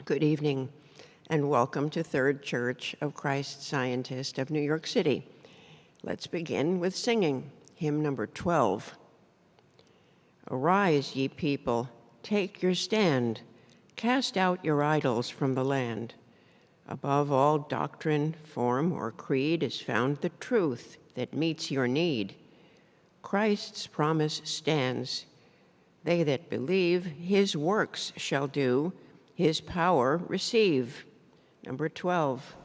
Good evening, and welcome to Third Church of Christ Scientist of New York City. Let's begin with singing hymn number 12. Arise, ye people, take your stand, cast out your idols from the land. Above all doctrine, form, or creed is found the truth that meets your need. Christ's promise stands. They that believe his works shall do, his power receive. Number 12.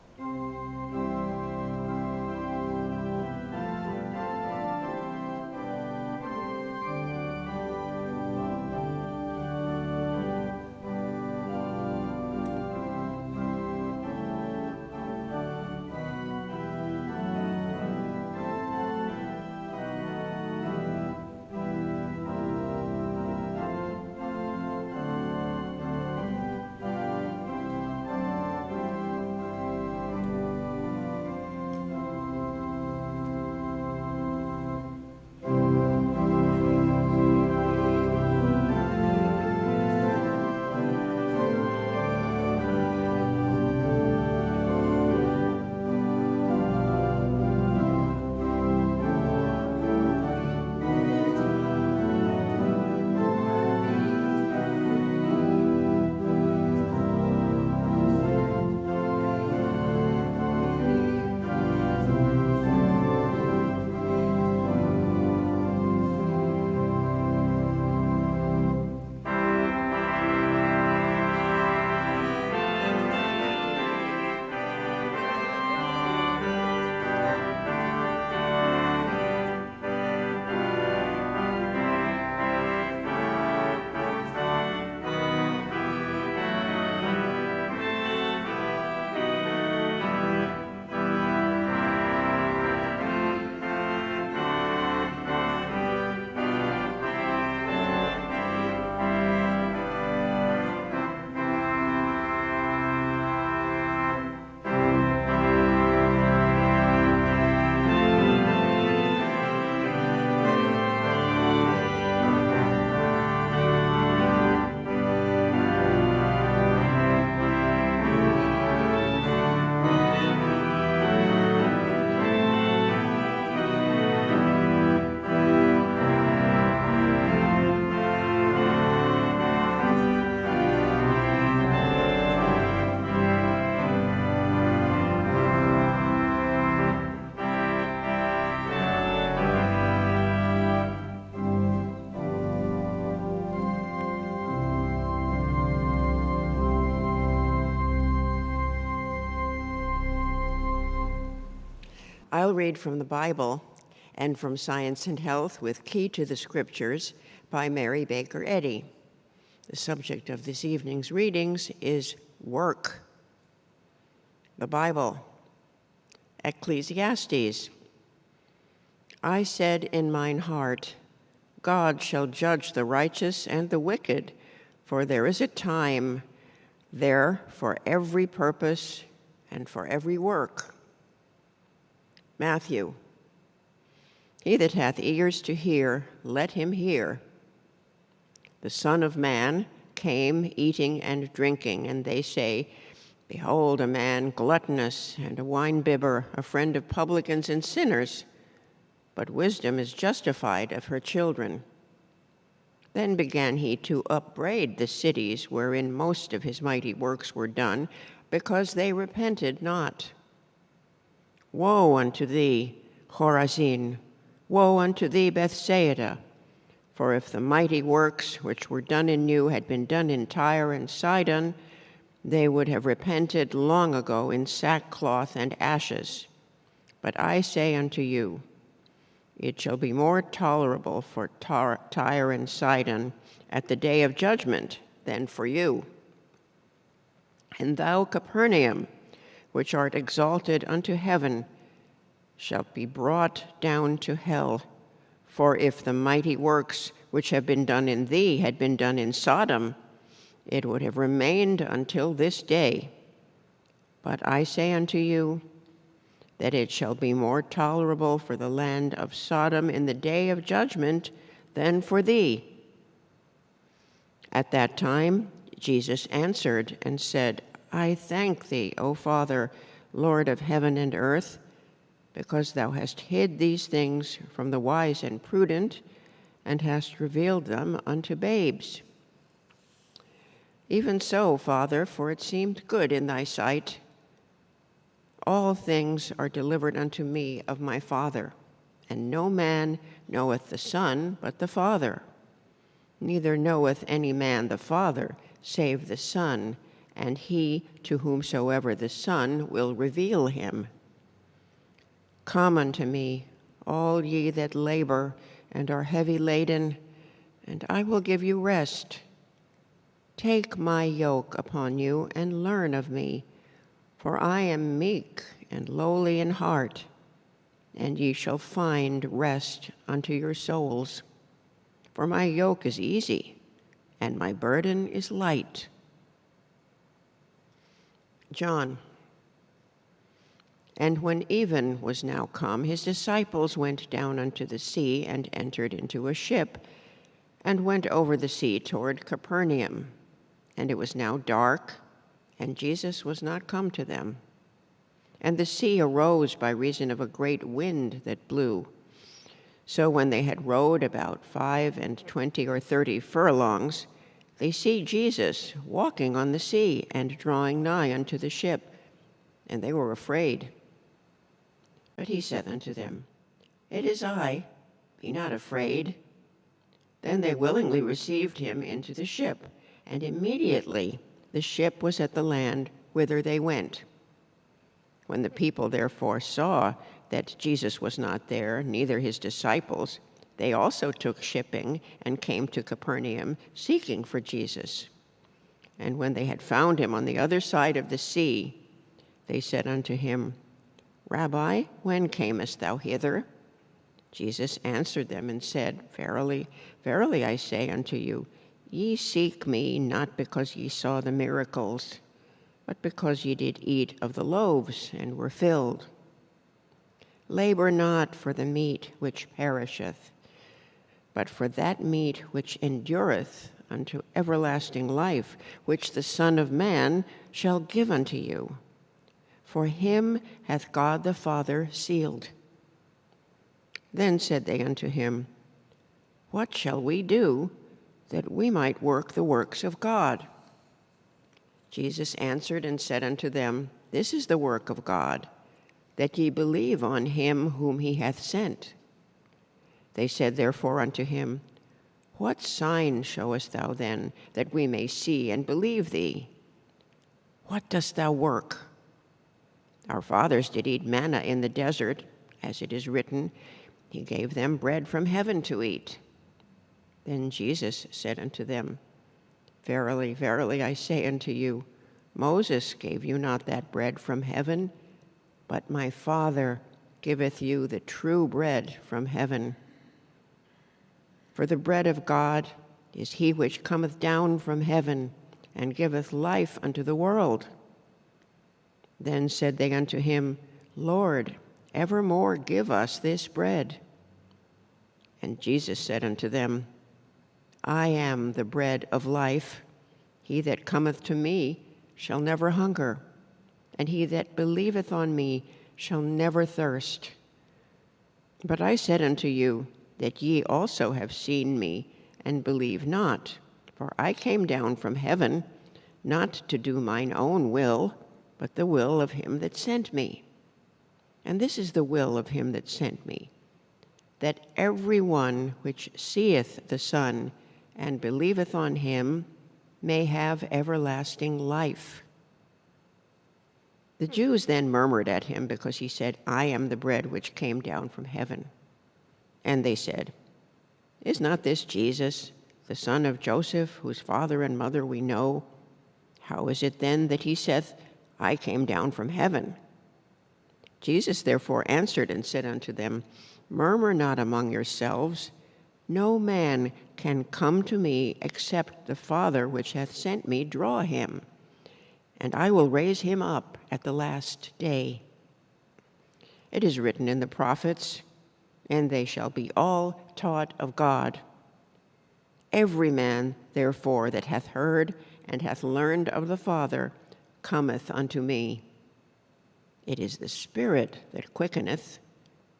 I'll read from the Bible and from Science and Health with Key to the Scriptures by Mary Baker Eddy. The subject of this evening's readings is work. The Bible, Ecclesiastes. I said in mine heart, God shall judge the righteous and the wicked, for there is a time there for every purpose and for every work. Matthew. He that hath ears to hear, let him hear. The Son of Man came eating and drinking, and they say, Behold, a man gluttonous and a winebibber, a friend of publicans and sinners. But wisdom is justified of her children. Then began he to upbraid the cities wherein most of his mighty works were done, because they repented not. Woe unto thee, Chorazin! Woe unto thee, Bethsaida! For if the mighty works which were done in you had been done in Tyre and Sidon, they would have repented long ago in sackcloth and ashes. But I say unto you, it shall be more tolerable for Tyre and Sidon at the day of judgment than for you. And thou, Capernaum, which art exalted unto heaven, shalt be brought down to hell. For if the mighty works which have been done in thee had been done in Sodom, it would have remained until this day. But I say unto you, that it shall be more tolerable for the land of Sodom in the day of judgment than for thee. At that time Jesus answered and said, I thank thee, O Father, Lord of heaven and earth, because thou hast hid these things from the wise and prudent, and hast revealed them unto babes. Even so, Father, for it seemed good in thy sight. All things are delivered unto me of my Father, and no man knoweth the Son but the Father. Neither knoweth any man the Father, save the Son, and he to whomsoever the Son will reveal him. Come unto me, all ye that labor and are heavy laden, and I will give you rest. Take my yoke upon you and learn of me, for I am meek and lowly in heart, and ye shall find rest unto your souls. For my yoke is easy, and my burden is light. John. And when even was now come, his disciples went down unto the sea and entered into a ship, and went over the sea toward Capernaum. And it was now dark, and Jesus was not come to them. And the sea arose by reason of a great wind that blew. So when they had rowed about 25 or 30 furlongs, they see Jesus walking on the sea and drawing nigh unto the ship, and they were afraid. But he said unto them, It is I, be not afraid. Then they willingly received him into the ship, and immediately the ship was at the land whither they went. When the people therefore saw that Jesus was not there, neither his disciples, they also took shipping and came to Capernaum, seeking for Jesus. And when they had found him on the other side of the sea, they said unto him, Rabbi, when camest thou hither? Jesus answered them and said, Verily, verily, I say unto you, ye seek me not because ye saw the miracles, but because ye did eat of the loaves and were filled. Labor not for the meat which perisheth, but for that meat which endureth unto everlasting life, which the Son of Man shall give unto you. For him hath God the Father sealed. Then said they unto him, What shall we do that we might work the works of God? Jesus answered and said unto them, This is the work of God, that ye believe on him whom he hath sent. They said therefore unto him, What sign showest thou then, that we may see and believe thee? What dost thou work? Our fathers did eat manna in the desert, as it is written, He gave them bread from heaven to eat. Then Jesus said unto them, Verily, verily, I say unto you, Moses gave you not that bread from heaven, but my Father giveth you the true bread from heaven. For the bread of God is he which cometh down from heaven, and giveth life unto the world. Then said they unto him, Lord, evermore give us this bread. And Jesus said unto them, I am the bread of life. He that cometh to me shall never hunger, and he that believeth on me shall never thirst. But I said unto you that ye also have seen me, and believe not. For I came down from heaven, not to do mine own will, but the will of him that sent me. And this is the will of him that sent me, that every one which seeth the Son and believeth on him may have everlasting life. The Jews then murmured at him because he said, I am the bread which came down from heaven. And they said, Is not this Jesus, the son of Joseph, whose father and mother we know? How is it then that he saith, I came down from heaven? Jesus therefore answered and said unto them, Murmur not among yourselves. No man can come to me except the Father which hath sent me draw him, and I will raise him up at the last day. It is written in the prophets, and they shall be all taught of God. Every man, therefore, that hath heard and hath learned of the Father cometh unto me. It is the Spirit that quickeneth,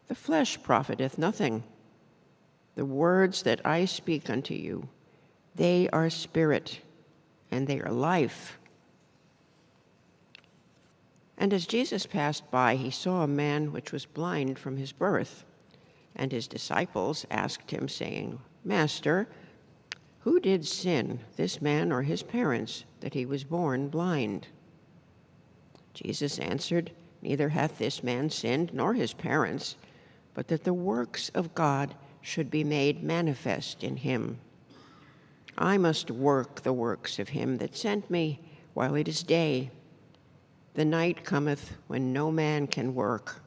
the flesh profiteth nothing. The words that I speak unto you, they are spirit, and they are life. And as Jesus passed by, he saw a man which was blind from his birth. And his disciples asked him, saying, Master, who did sin, this man or his parents, that he was born blind? Jesus answered, Neither hath this man sinned, nor his parents, but that the works of God should be made manifest in him. I must work the works of him that sent me while it is day. The night cometh when no man can work.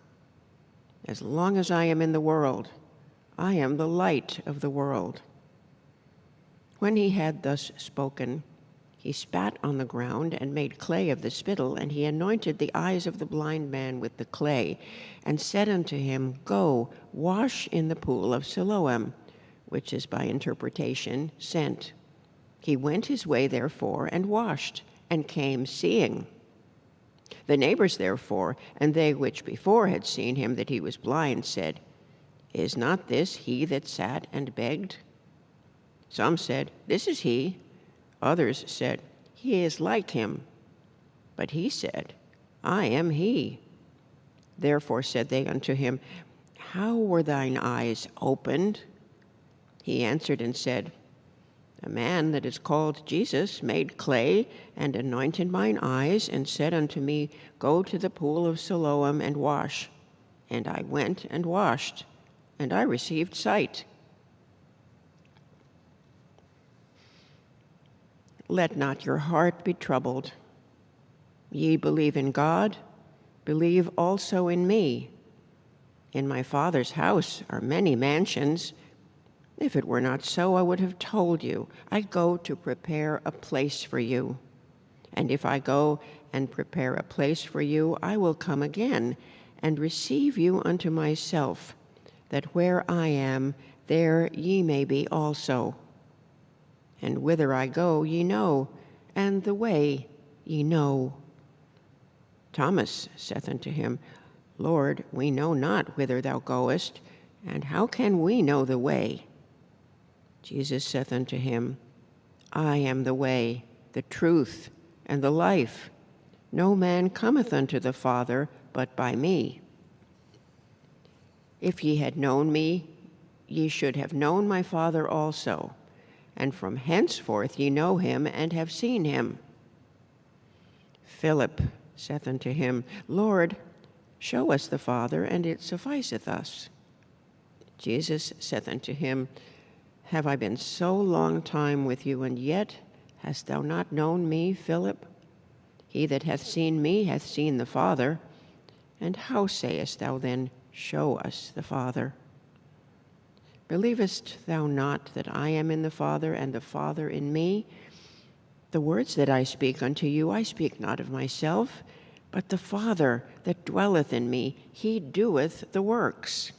As long as I am in the world, I am the light of the world. When he had thus spoken, he spat on the ground and made clay of the spittle, and he anointed the eyes of the blind man with the clay, and said unto him, Go, wash in the pool of Siloam, which is by interpretation, sent. He went his way, therefore, and washed, and came seeing. The neighbors, therefore, and they which before had seen him that he was blind, said, Is not this he that sat and begged? Some said, This is he. Others said, He is like him. But he said, I am he. Therefore said they unto him, How were thine eyes opened? He answered and said, A man that is called Jesus made clay and anointed mine eyes, and said unto me, Go to the pool of Siloam and wash. And I went and washed, and I received sight. Let not your heart be troubled. Ye believe in God, believe also in me. In my Father's house are many mansions. If it were not so, I would have told you. I go to prepare a place for you. And if I go and prepare a place for you, I will come again and receive you unto myself, that where I am, there ye may be also. And whither I go ye know, and the way ye know. Thomas saith unto him, Lord, we know not whither thou goest, and how can we know the way? Jesus saith unto him, I am the way, the truth, and the life. No man cometh unto the Father but by me. If ye had known me, ye should have known my Father also. And from henceforth ye know him and have seen him. Philip saith unto him, Lord, show us the Father, and it sufficeth us. Jesus saith unto him, Have I been so long time with you, and yet hast thou not known me, Philip? He that hath seen me hath seen the Father. And how sayest thou then, Show us the Father? Believest thou not that I am in the Father, and the Father in me? The words that I speak unto you, I speak not of myself, but the Father that dwelleth in me, he doeth the works.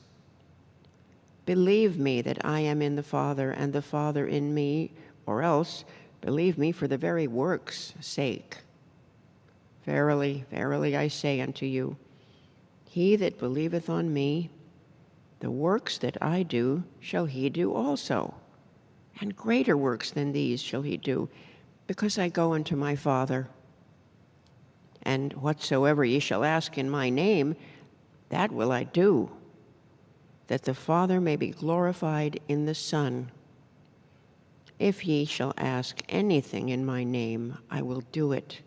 Believe me that I am in the Father, and the Father in me, or else believe me for the very works' sake. Verily, verily, I say unto you, he that believeth on me, the works that I do shall he do also, and greater works than these shall he do, because I go unto my Father. And whatsoever ye shall ask in my name, that will I do, that the Father may be glorified in the Son. If ye shall ask anything in my name, I will do it.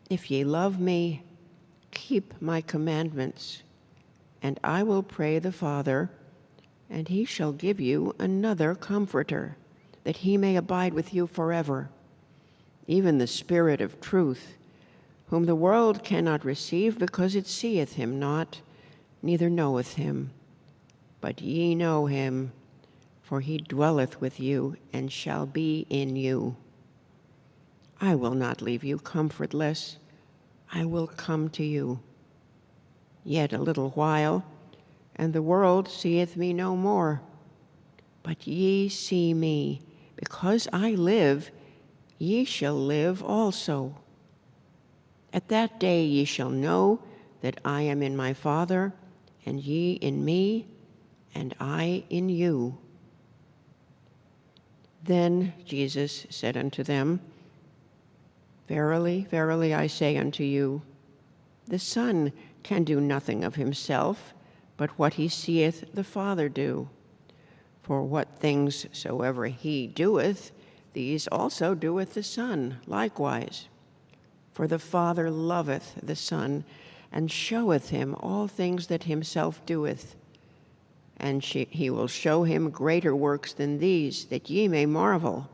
If ye love me, keep my commandments. And I will pray the Father, and he shall give you another Comforter, that he may abide with you forever, even the Spirit of truth, whom the world cannot receive, because it seeth him not, neither knoweth him. But ye know him, for he dwelleth with you, and shall be in you. I will not leave you comfortless. I will come to you. Yet a little while, and the world seeth me no more. But ye see me. Because I live, ye shall live also. At that day ye shall know that I am in my Father, and ye in me, and I in you. Then Jesus said unto them, Verily, verily, I say unto you, the Son can do nothing of himself, but what he seeth the Father do. For what things soever he doeth, these also doeth the Son likewise. For the Father loveth the Son, and showeth him all things that himself doeth. And he will show him greater works than these, that ye may marvel.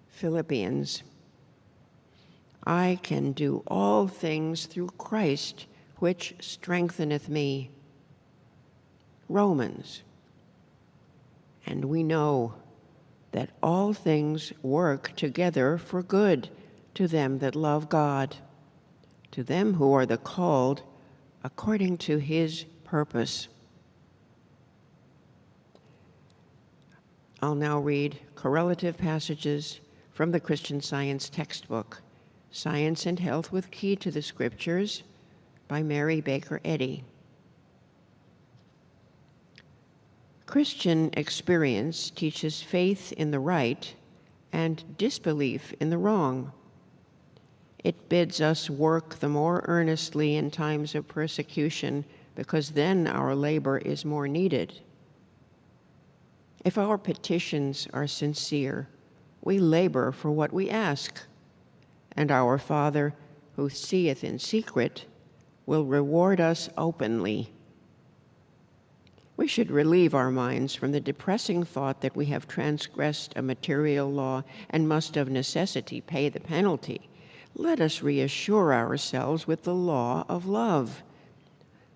Philippians. I can do all things through Christ, which strengtheneth me. Romans. And we know that all things work together for good to them that love God, to them who are the called according to his purpose. I'll now read correlative passages from the Christian Science textbook, Science and Health with Key to the Scriptures, by Mary Baker Eddy. Christian experience teaches faith in the right and disbelief in the wrong. It bids us work the more earnestly in times of persecution, because then our labor is more needed. If our petitions are sincere, we labor for what we ask, and our Father, who seeth in secret, will reward us openly. We should relieve our minds from the depressing thought that we have transgressed a material law and must of necessity pay the penalty. Let us reassure ourselves with the law of love.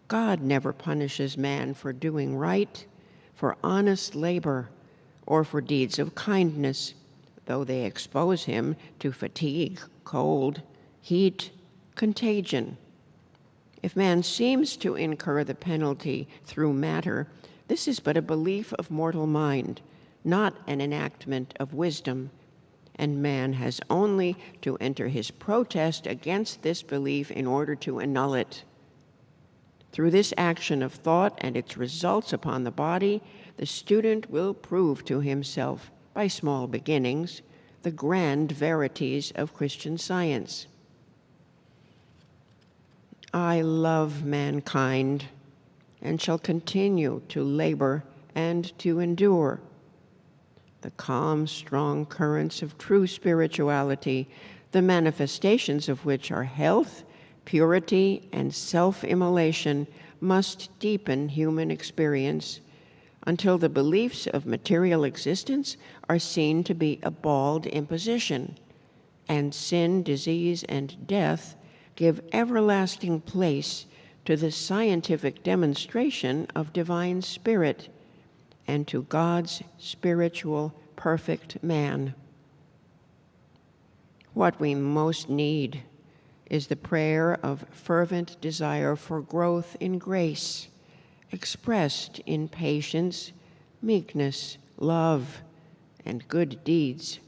God never punishes man for doing right, for honest labor, or for deeds of kindness, though they expose him to fatigue, cold, heat, contagion. If man seems to incur the penalty through matter, this is but a belief of mortal mind, not an enactment of wisdom, and man has only to enter his protest against this belief in order to annul it. Through this action of thought and its results upon the body, the student will prove to himself, by small beginnings, the grand verities of Christian Science. I love mankind and shall continue to labor and to endure. The calm, strong currents of true spirituality, the manifestations of which are health, purity, and self-immolation, must deepen human experience until the beliefs of material existence are seen to be a bald imposition, and sin, disease, and death give everlasting place to the scientific demonstration of divine spirit and to God's spiritual perfect man. What we most need is the prayer of fervent desire for growth in grace, expressed in patience, meekness, love, and good deeds.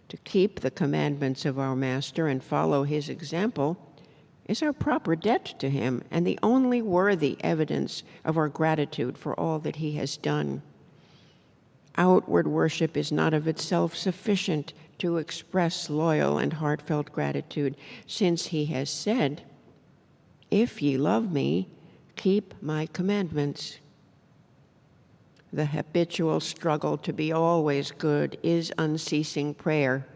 To keep the commandments of our Master and follow his example is our proper debt to him and the only worthy evidence of our gratitude for all that he has done. Outward worship is not of itself sufficient to express loyal and heartfelt gratitude, since he has said, "If ye love me, keep my commandments." The habitual struggle to be always good is unceasing prayer.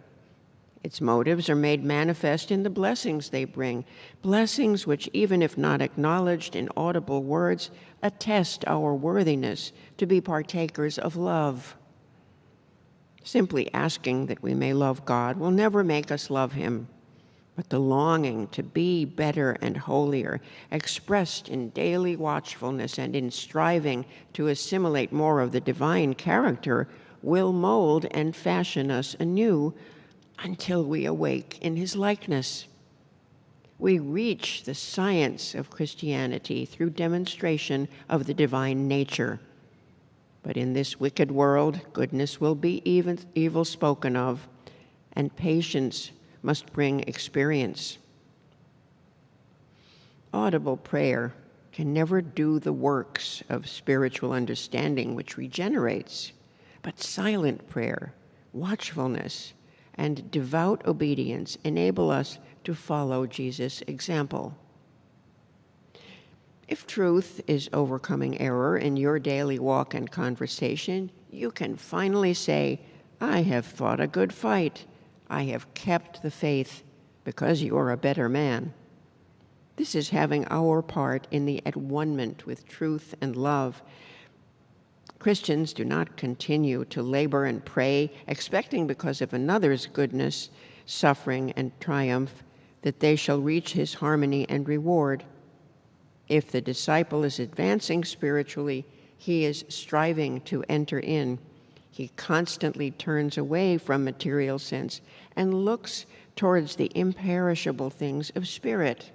Its motives are made manifest in the blessings they bring, blessings which, even if not acknowledged in audible words, attest our worthiness to be partakers of love. Simply asking that we may love God will never make us love him, but the longing to be better and holier, expressed in daily watchfulness and in striving to assimilate more of the divine character, will mold and fashion us anew until we awake in his likeness. We reach the science of Christianity through demonstration of the divine nature. But in this wicked world, goodness will be evil spoken of, and patience must bring experience. Audible prayer can never do the works of spiritual understanding which regenerates, but silent prayer, watchfulness, and devout obedience enable us to follow Jesus' example. If truth is overcoming error in your daily walk and conversation, you can finally say, I have fought a good fight. I have kept the faith because you are a better man. This is having our part in the at-one-ment with truth and love. Christians do not continue to labor and pray, expecting because of another's goodness, suffering, and triumph, that they shall reach his harmony and reward. If the disciple is advancing spiritually, he is striving to enter in. He constantly turns away from material sense and looks towards the imperishable things of spirit.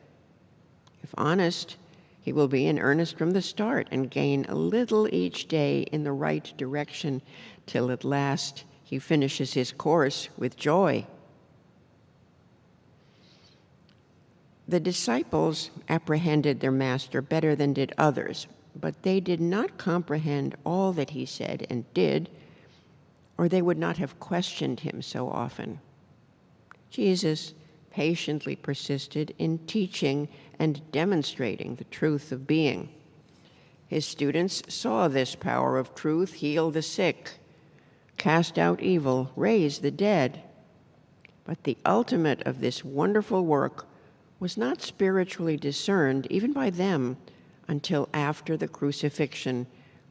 If honest, he will be in earnest from the start and gain a little each day in the right direction till at last he finishes his course with joy. The disciples apprehended their master better than did others, but they did not comprehend all that he said and did, or they would not have questioned him so often. Jesus patiently persisted in teaching and demonstrating the truth of being. His students saw this power of truth heal the sick, cast out evil, raise the dead. But the ultimate of this wonderful work was not spiritually discerned even by them until after the crucifixion,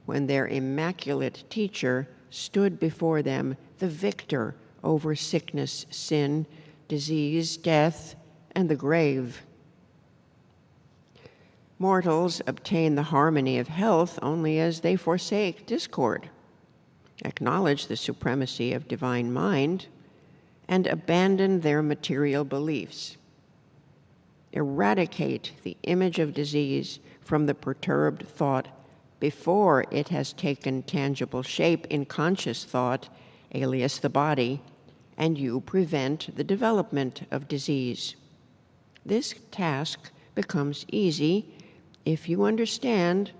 when their immaculate teacher stood before them, the victor over sickness, sin, disease, death, and the grave. Mortals obtain the harmony of health only as they forsake discord, acknowledge the supremacy of divine mind, and abandon their material beliefs. Eradicate the image of disease from the perturbed thought before it has taken tangible shape in conscious thought, alias the body, and you prevent the development of disease. This task becomes easy if you understand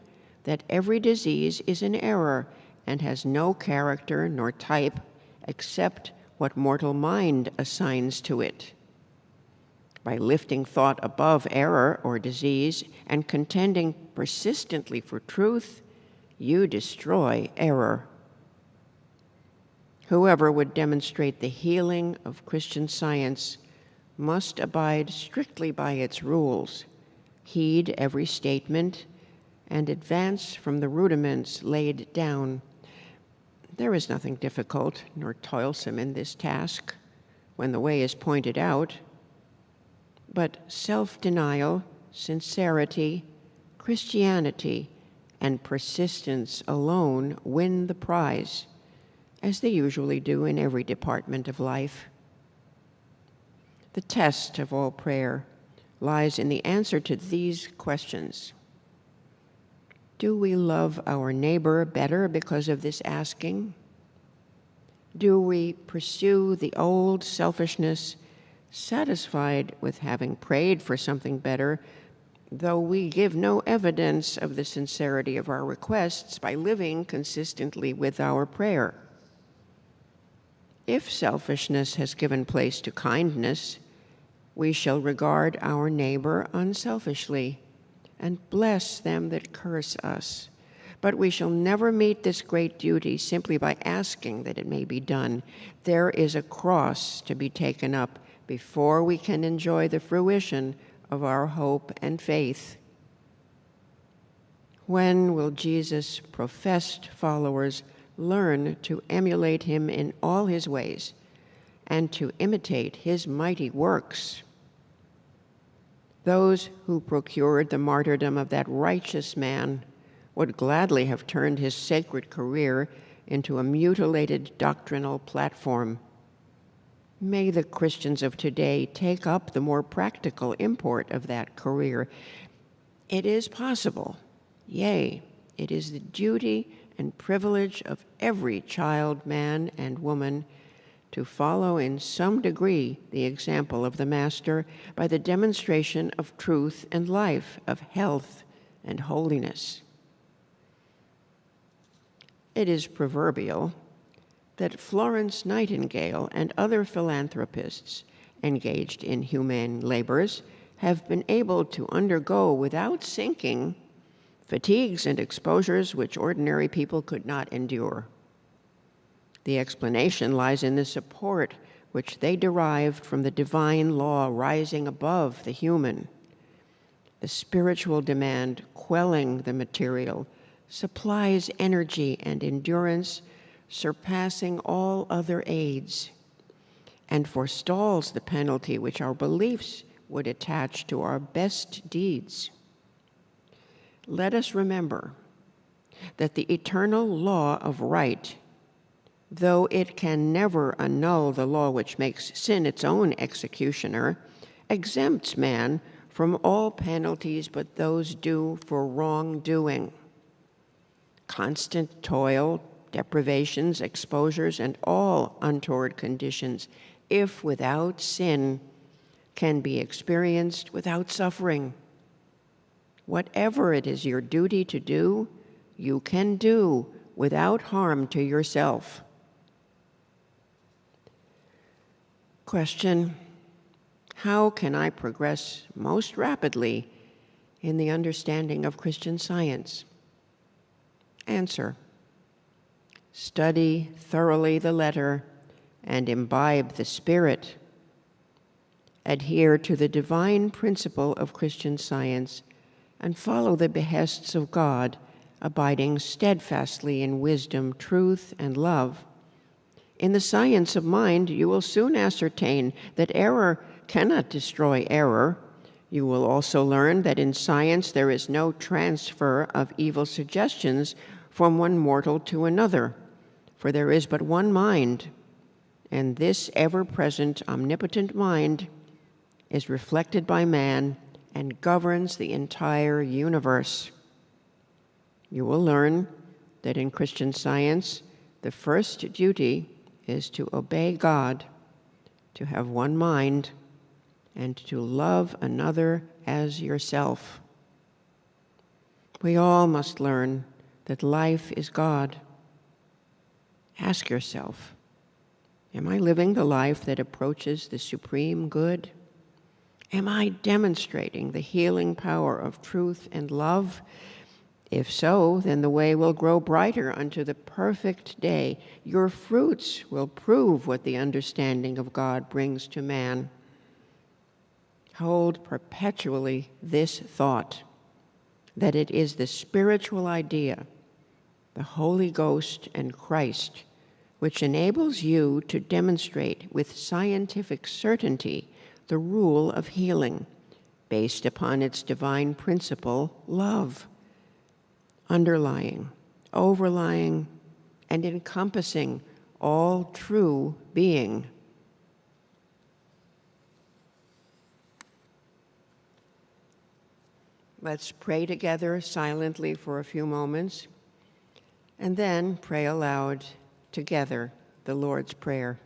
that every disease is an error and has no character nor type except what mortal mind assigns to it. By lifting thought above error or disease and contending persistently for truth, you destroy error. Whoever would demonstrate the healing of Christian Science must abide strictly by its rules, heed every statement, and advance from the rudiments laid down. There is nothing difficult nor toilsome in this task when the way is pointed out. But self-denial, sincerity, Christianity, and persistence alone win the prize, as they usually do in every department of life. The test of all prayer lies in the answer to these questions. Do we love our neighbor better because of this asking? Do we pursue the old selfishness, satisfied with having prayed for something better, though we give no evidence of the sincerity of our requests by living consistently with our prayer? If selfishness has given place to kindness, we shall regard our neighbor unselfishly and bless them that curse us. But we shall never meet this great duty simply by asking that it may be done. There is a cross to be taken up before we can enjoy the fruition of our hope and faith. When will Jesus' professed followers learn to emulate him in all his ways and to imitate his mighty works? Those who procured the martyrdom of that righteous man would gladly have turned his sacred career into a mutilated doctrinal platform. May the Christians of today take up the more practical import of that career. It is possible, yea, it is the duty and privilege of every child, man, and woman to follow in some degree the example of the Master by the demonstration of truth and life, of health and holiness. It is proverbial that Florence Nightingale and other philanthropists engaged in humane labors have been able to undergo without sinking fatigues and exposures which ordinary people could not endure. The explanation lies in the support which they derived from the divine law rising above the human. The spiritual demand quelling the material supplies energy and endurance surpassing all other aids, and forestalls the penalty which our beliefs would attach to our best deeds. Let us remember that the eternal law of right, though it can never annul the law which makes sin its own executioner, exempts man from all penalties but those due for wrongdoing. Constant toil, deprivations, exposures, and all untoward conditions, if without sin, can be experienced without suffering. Whatever it is your duty to do, you can do without harm to yourself. Question: how can I progress most rapidly in the understanding of Christian Science? Answer: study thoroughly the letter and imbibe the spirit. Adhere to the divine principle of Christian Science and follow the behests of God, abiding steadfastly in wisdom, truth, and love. In the science of mind, you will soon ascertain that error cannot destroy error. You will also learn that in science there is no transfer of evil suggestions from one mortal to another, for there is but one mind, and this ever-present, omnipotent mind is reflected by man and governs the entire universe. You will learn that in Christian Science, the first duty is to obey God, to have one mind, and to love another as yourself. We all must learn that life is God. Ask yourself, am I living the life that approaches the supreme good? Am I demonstrating the healing power of truth and love? If so, then the way will grow brighter unto the perfect day. Your fruits will prove what the understanding of God brings to man. Hold perpetually this thought, that it is the spiritual idea, the Holy Ghost and Christ, which enables you to demonstrate with scientific certainty the rule of healing, based upon its divine principle, love, underlying, overlying, and encompassing all true being. Let's pray together silently for a few moments, and then pray aloud together the Lord's Prayer.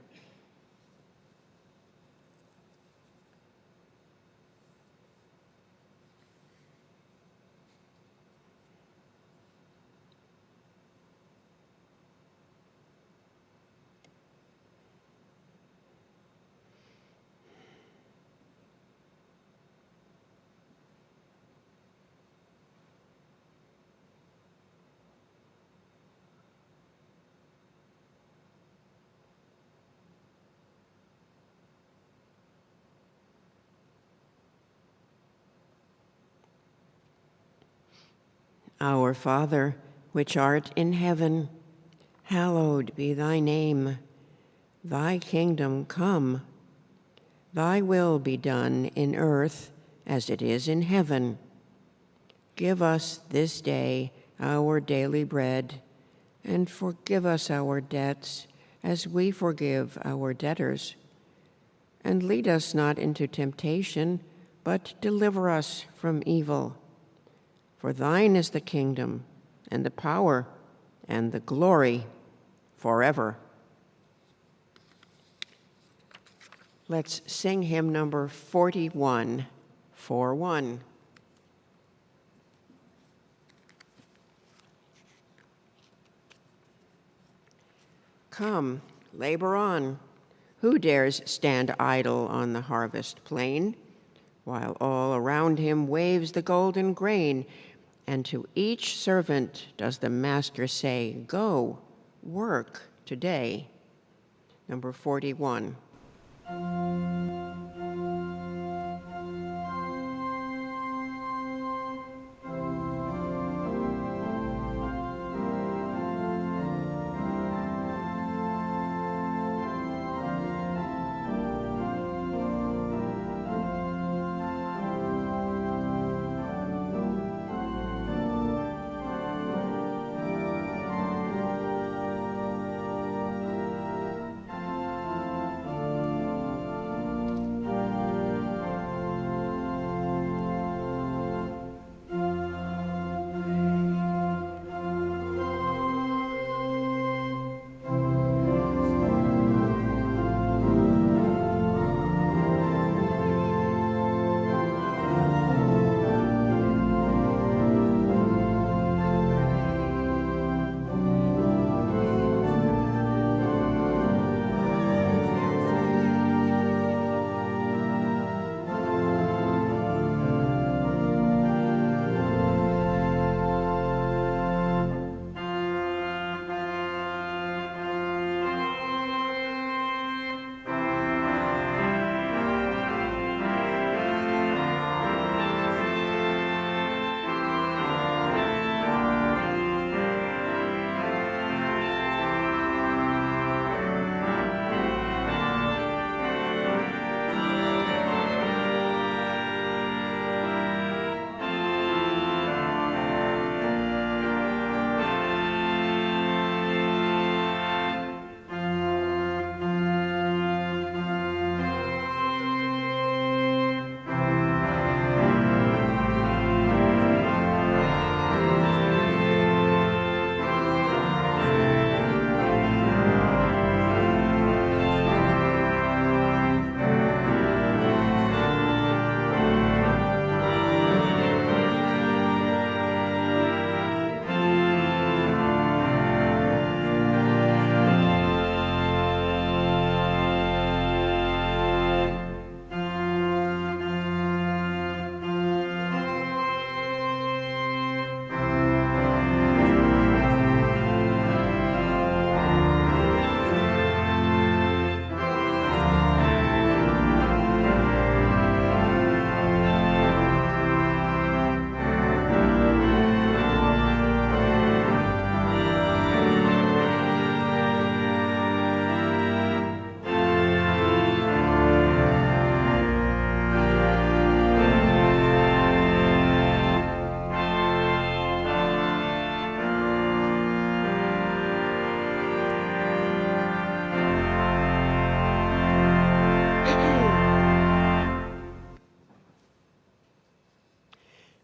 Our Father, which art in heaven, hallowed be thy name. Thy kingdom come. Thy will be done in earth as it is in heaven. Give us this day our daily bread, and forgive us our debts as we forgive our debtors. And lead us not into temptation, but deliver us from evil. For thine is the kingdom, and the power and the glory forever. Let's sing hymn number 41, 41. Come, labor on. Who dares stand idle on the harvest plain, while all around him waves the golden grain, and to each servant does the master say, go, work today. Number 41.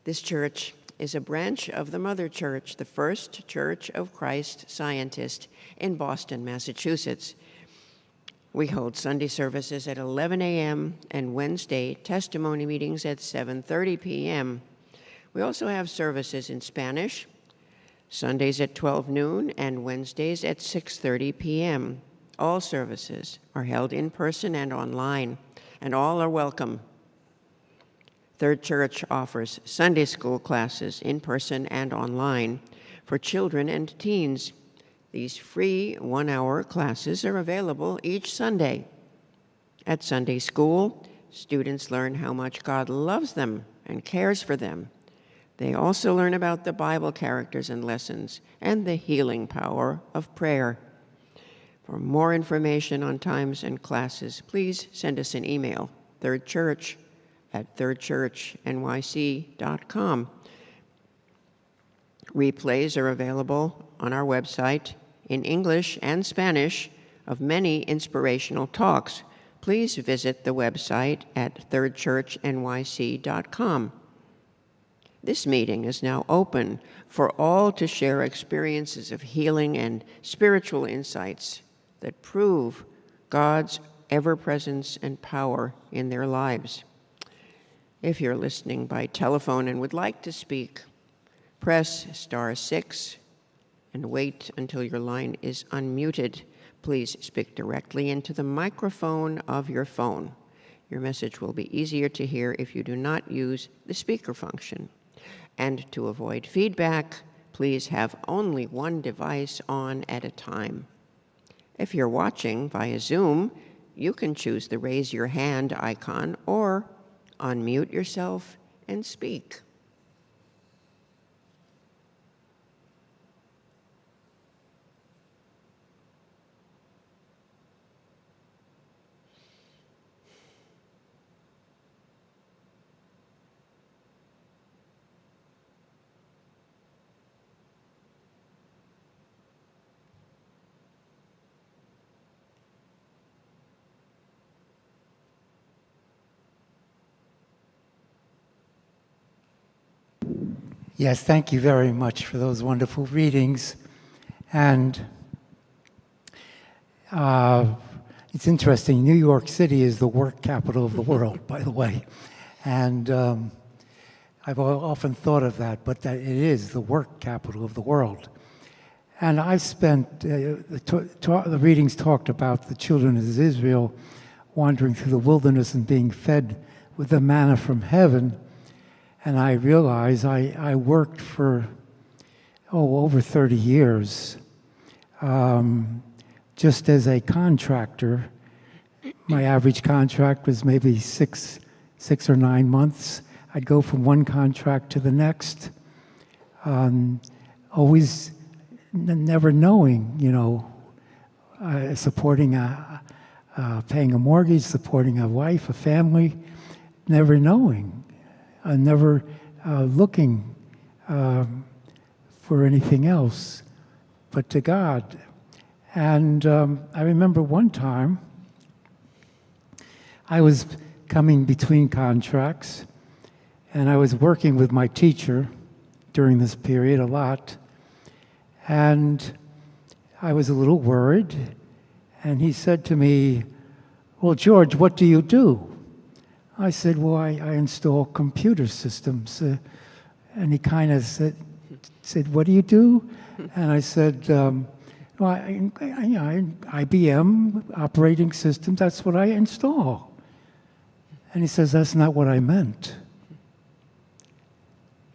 This church is a branch of the Mother Church, the First Church of Christ Scientist in Boston, Massachusetts. We hold Sunday services at 11 a.m. and Wednesday testimony meetings at 7:30 p.m. We also have services in Spanish, Sundays at 12 noon and Wednesdays at 6:30 p.m. All services are held in person and online, and all are welcome. Third Church offers Sunday school classes in person and online for children and teens. These free one-hour classes are available each Sunday. At Sunday school, students learn how much God loves them and cares for them. They also learn about the Bible characters and lessons and the healing power of prayer. For more information on times and classes, please send us an email, thirdchurch@thirdchurchnyc.com. Replays are available on our website in English and Spanish of many inspirational talks. Please visit the website at thirdchurchnyc.com. This meeting is now open for all to share experiences of healing and spiritual insights that prove God's ever-presence and power in their lives. If you're listening by telephone and would like to speak, press *6 and wait until your line is unmuted. Please speak directly into the microphone of your phone. Your message will be easier to hear if you do not use the speaker function. And to avoid feedback, please have only one device on at a time. If you're watching via Zoom, you can choose the raise your hand icon or unmute yourself and speak. Yes, thank you very much for those wonderful readings. And it's interesting, New York City is the work capital of the world, by the way. And I've often thought of that, but that it is the work capital of the world. And I've spent, the readings talked about the children of Israel wandering through the wilderness and being fed with the manna from heaven. And I realized I worked for, over 30 years just as a contractor. My average contract was maybe six or 9 months. I'd go from one contract to the next, always never knowing, supporting paying a mortgage, supporting a wife, a family, never knowing. Never looking for anything else but to God. And I remember one time I was coming between contracts, and I was working with my teacher during this period a lot, and I was a little worried, and he said to me, "Well, George, what do you do?" I said, "Well, I install computer systems." And he kind of said, "What do you do?" And I said, "Well, IBM operating systems, that's what I install." And he says, "That's not what I meant."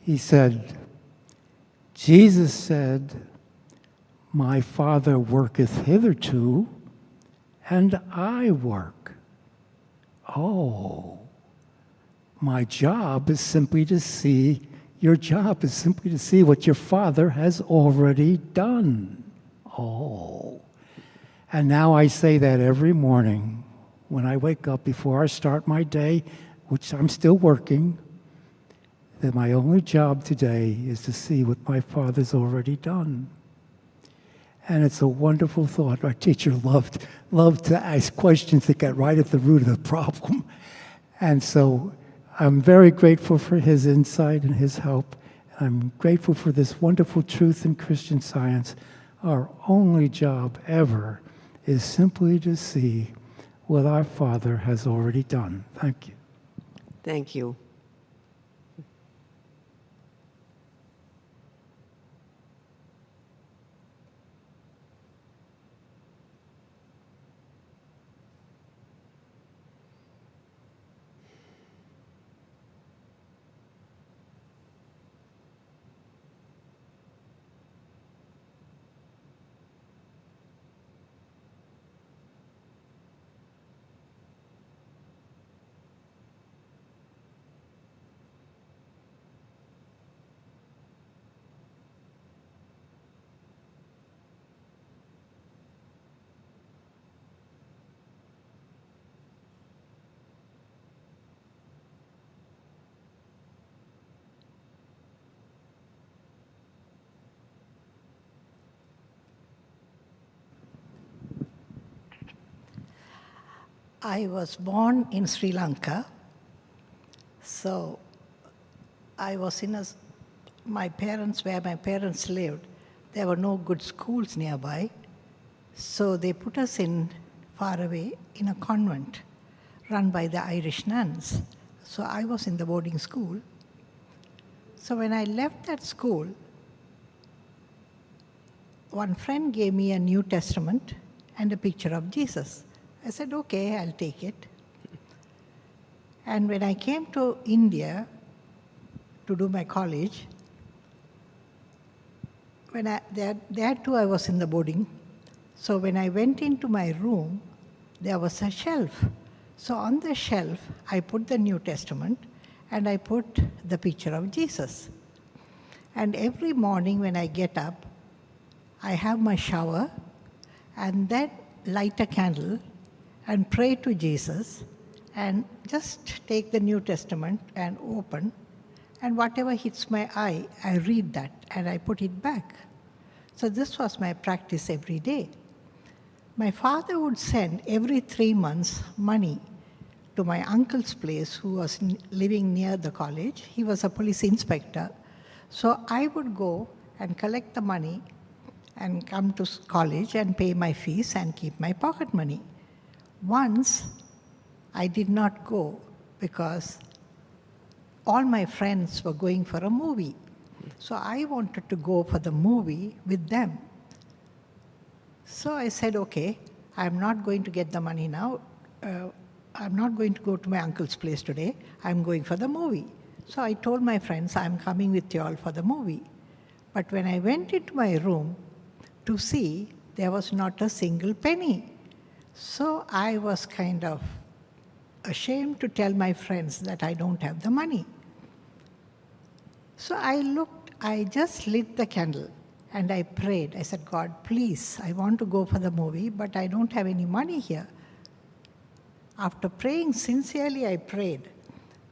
He said, "Jesus said, 'My Father worketh hitherto, and I work.'" Oh. My job is simply to see, your job is simply to see what your Father has already done. Oh. And now I say that every morning when I wake up before I start my day, which I'm still working, that my only job today is to see what my Father's already done. And it's a wonderful thought. Our teacher loved to ask questions that got right at the root of the problem. And so I'm very grateful for his insight and his help. I'm grateful for this wonderful truth in Christian Science. Our only job ever is simply to see what our Father has already done. Thank you. Thank you. I was born in Sri Lanka, so I was in where my parents lived, there were no good schools nearby. So they put us in far away in a convent run by the Irish nuns. So I was in the boarding school. So when I left that school, one friend gave me a New Testament and a picture of Jesus. I said, okay, I'll take it. And when I came to India to do my college, there too I was in the boarding. So when I went into my room, there was a shelf. So on the shelf, I put the New Testament and I put the picture of Jesus. And every morning when I get up, I have my shower and then light a candle and pray to Jesus and just take the New Testament and open, and whatever hits my eye, I read that and I put it back. So this was my practice every day. My father would send every 3 months money to my uncle's place, who was living near the college. He was a police inspector. So I would go and collect the money and come to college and pay my fees and keep my pocket money. Once, I did not go because all my friends were going for a movie. So I wanted to go for the movie with them. So I said, okay, I'm not going to get the money now. I'm not going to go to my uncle's place today. I'm going for the movie. So I told my friends, I'm coming with you all for the movie. But when I went into my room to see, there was not a single penny. So I was kind of ashamed to tell my friends that I don't have the money. So I just lit the candle and I prayed. I said, God, please, I want to go for the movie, but I don't have any money here. After praying sincerely, I prayed.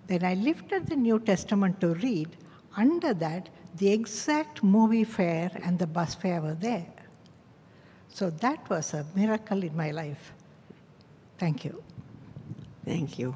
Then I lifted the New Testament to read. Under that, the exact movie fare and the bus fare were there. So that was a miracle in my life. Thank you. Thank you.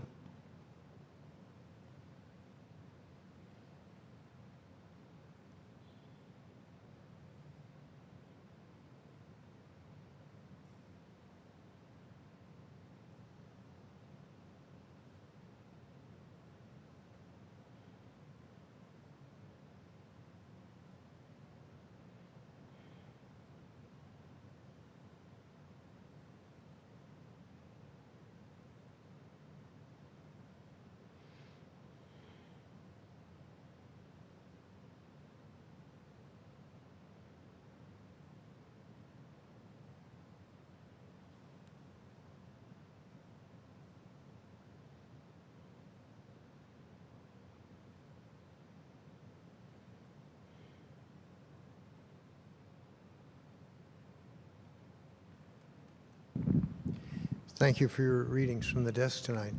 Thank you for your readings from the desk tonight.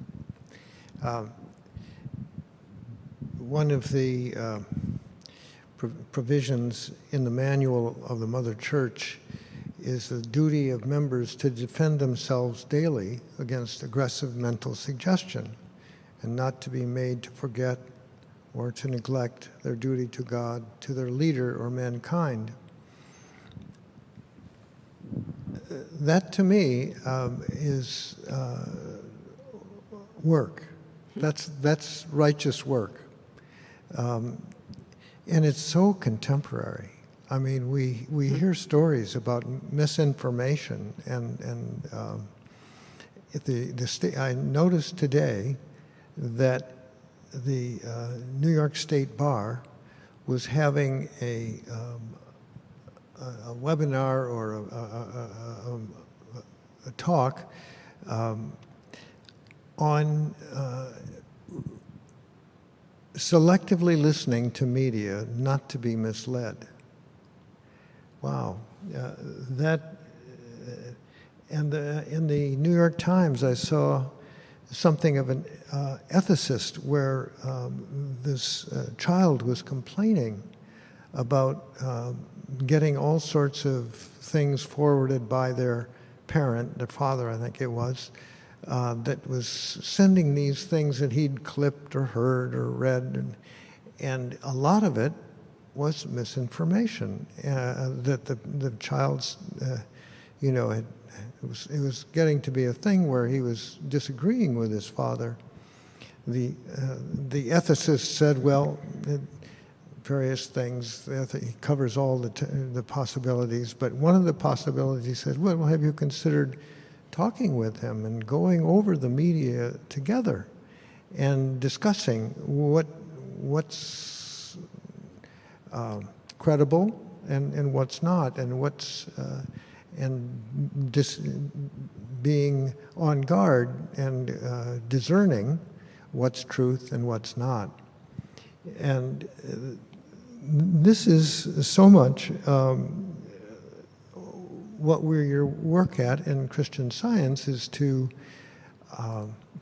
One of the provisions in the manual of the Mother Church is the duty of members to defend themselves daily against aggressive mental suggestion and not to be made to forget or to neglect their duty to God, to their leader, or mankind. That, to me, is work. That's righteous work. And it's so contemporary. I mean, we hear stories about misinformation, and I noticed today that the New York State Bar was having a webinar or a talk on selectively listening to media, not to be misled. Wow, that and in the New York Times, I saw something of an ethicist where this child was complaining about getting all sorts of things forwarded by their parent, their father, I think it was, that was sending these things that he'd clipped or heard or read, and a lot of it was misinformation that the child's, you know, it was getting to be a thing where he was disagreeing with his father. The ethicist said, well, various things. He covers all the possibilities, but one of the possibilities said, well, have you considered talking with him and going over the media together and discussing what's credible and what's not, and being on guard and discerning what's truth and what's not. And this is so much what we work at in Christian Science, is to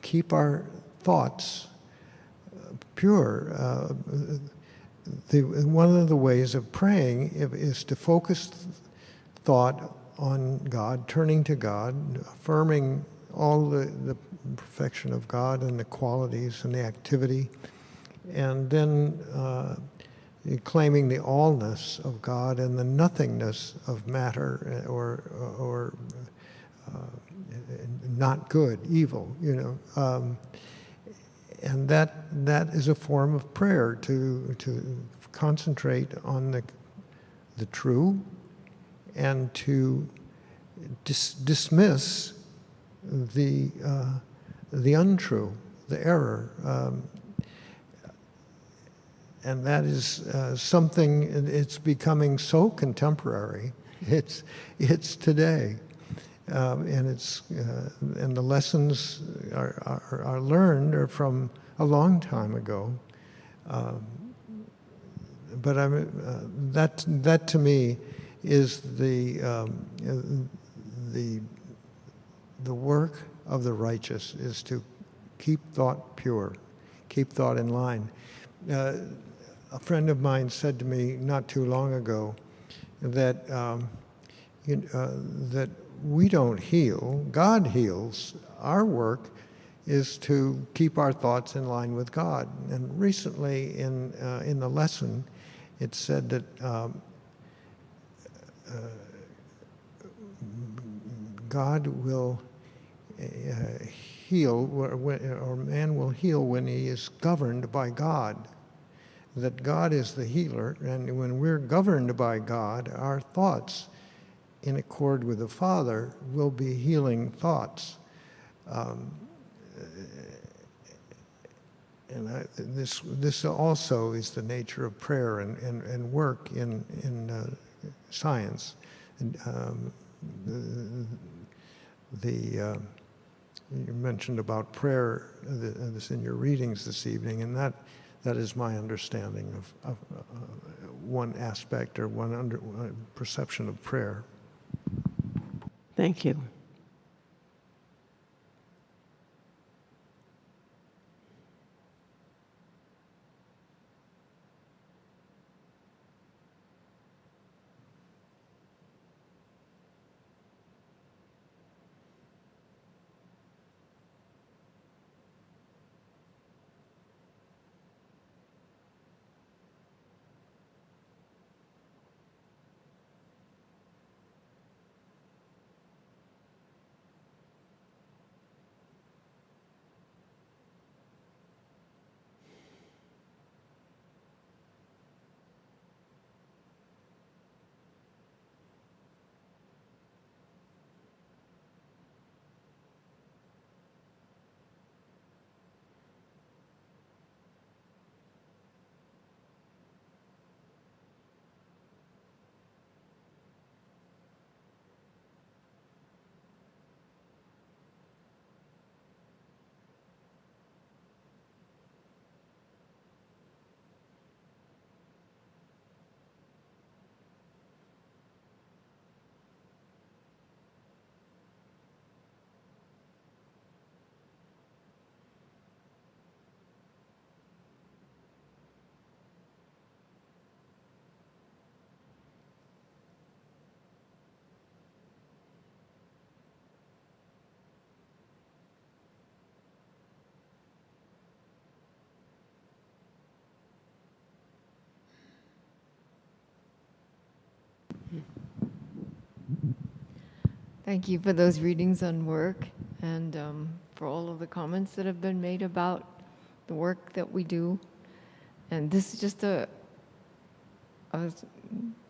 keep our thoughts pure. One of the ways of praying is to focus thought on God, turning to God, affirming all the perfection of God and the qualities and the activity, and then claiming the allness of God and the nothingness of matter, or not good, evil, you know. And that is a form of prayer, to concentrate on the true and to dismiss the untrue, the error. And that is something, it's becoming so contemporary. It's today. And the lessons are learned are from a long time ago. But that to me is the work of the righteous, is to keep thought pure, keep thought in line. A friend of mine said to me not too long ago that that we don't heal, God heals. Our work is to keep our thoughts in line with God. And recently in the lesson, it said that God will heal, or man will heal when he is governed by God. That God is the healer, and when we're governed by God, our thoughts, in accord with the Father, will be healing thoughts. And this also is the nature of prayer and work in science. And, you mentioned about prayer, this in your readings this evening, and that is my understanding of one aspect, or one perception of prayer. Thank you. Thank you for those readings on work and for all of the comments that have been made about the work that we do. And this is just a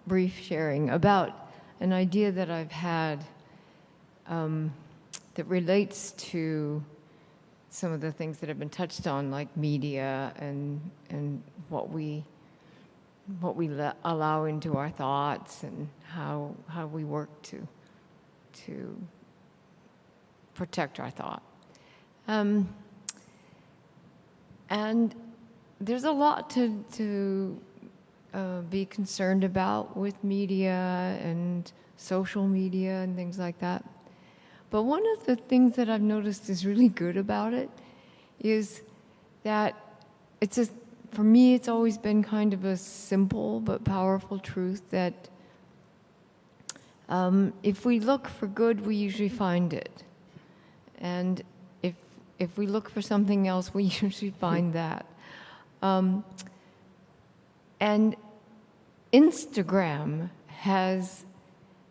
brief sharing about an idea that I've had that relates to some of the things that have been touched on, like media and what we allow into our thoughts and how we work to protect our thought. And there's a lot to be concerned about with media and social media and things like that. But one of the things that I've noticed is really good about it is that for me, it's always been kind of a simple but powerful truth that if we look for good, we usually find it. And if we look for something else, we usually find that. And Instagram has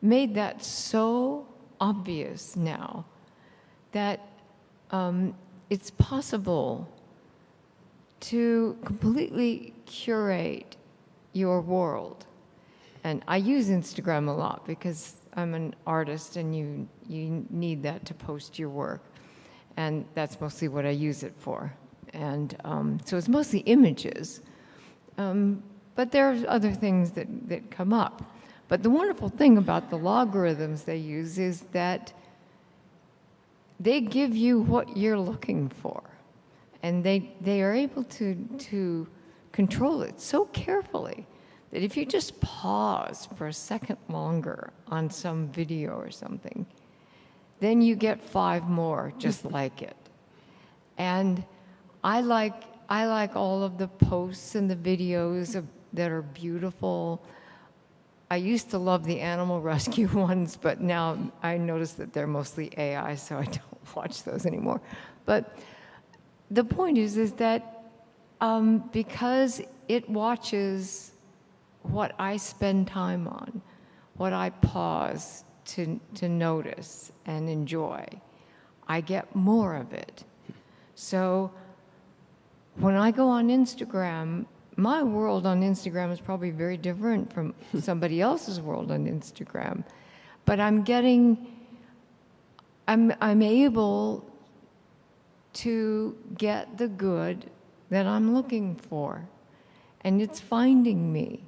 made that so obvious now that it's possible to completely curate your world. And I use Instagram a lot because I'm an artist and you need that to post your work. And that's mostly what I use it for. And so it's mostly images. But there are other things that come up. But the wonderful thing about the logarithms they use is that they give you what you're looking for. And they are able to control it so carefully that if you just pause for a second longer on some video or something, then you get 5 more just like it. And I like all of the posts and the videos that are beautiful. I used to love the animal rescue ones, but now I notice that they're mostly AI, so I don't watch those anymore. But the point is that because it watches what I spend time on, what I pause to notice and enjoy, I get more of it. So when I go on Instagram, my world on Instagram is probably very different from somebody else's world on Instagram, but I'm able to get the good that I'm looking for, and it's finding me.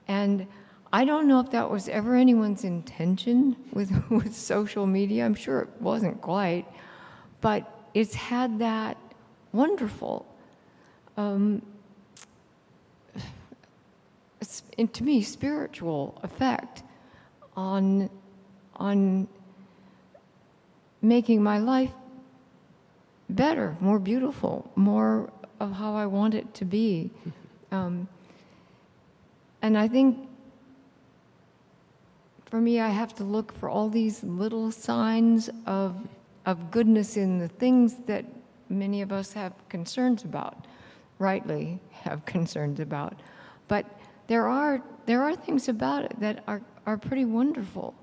And I don't know if that was ever anyone's intention with social media. I'm sure it wasn't quite, but it's had that wonderful, to me, spiritual effect on making my life better, more beautiful, more of how I want it to be. And I think for me, I have to look for all these little signs of goodness in the things that many of us have concerns about, rightly have concerns about. But there are things about it that are pretty wonderful.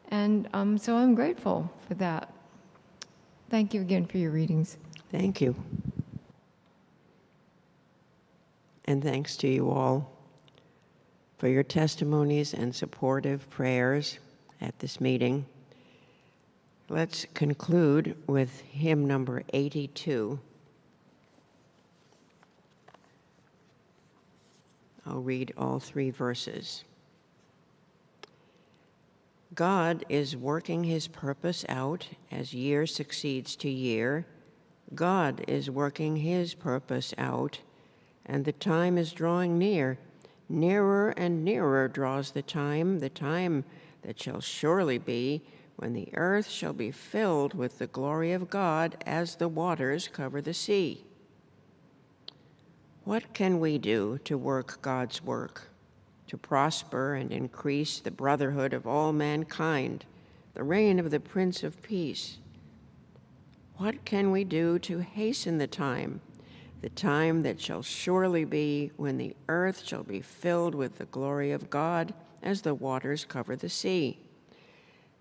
And so I'm grateful for that. Thank you again for your readings. Thank you. And thanks to you all for your testimonies and supportive prayers at this meeting. Let's conclude with hymn number 82. I'll read all 3 verses. God is working his purpose out as year succeeds to year. God is working his purpose out, and the time is drawing near. Nearer and nearer draws the time that shall surely be when the earth shall be filled with the glory of God as the waters cover the sea. What can we do to work God's work, to prosper and increase the brotherhood of all mankind, the reign of the Prince of Peace? What can we do to hasten the time that shall surely be when the earth shall be filled with the glory of God as the waters cover the sea.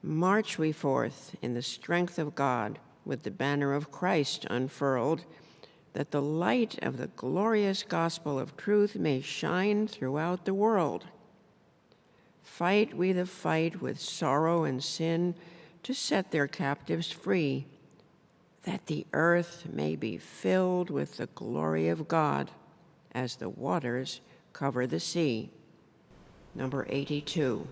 March we forth in the strength of God, with the banner of Christ unfurled, that the light of the glorious gospel of truth may shine throughout the world. Fight we the fight with sorrow and sin to set their captives free, that the earth may be filled with the glory of God as the waters cover the sea. Number 82.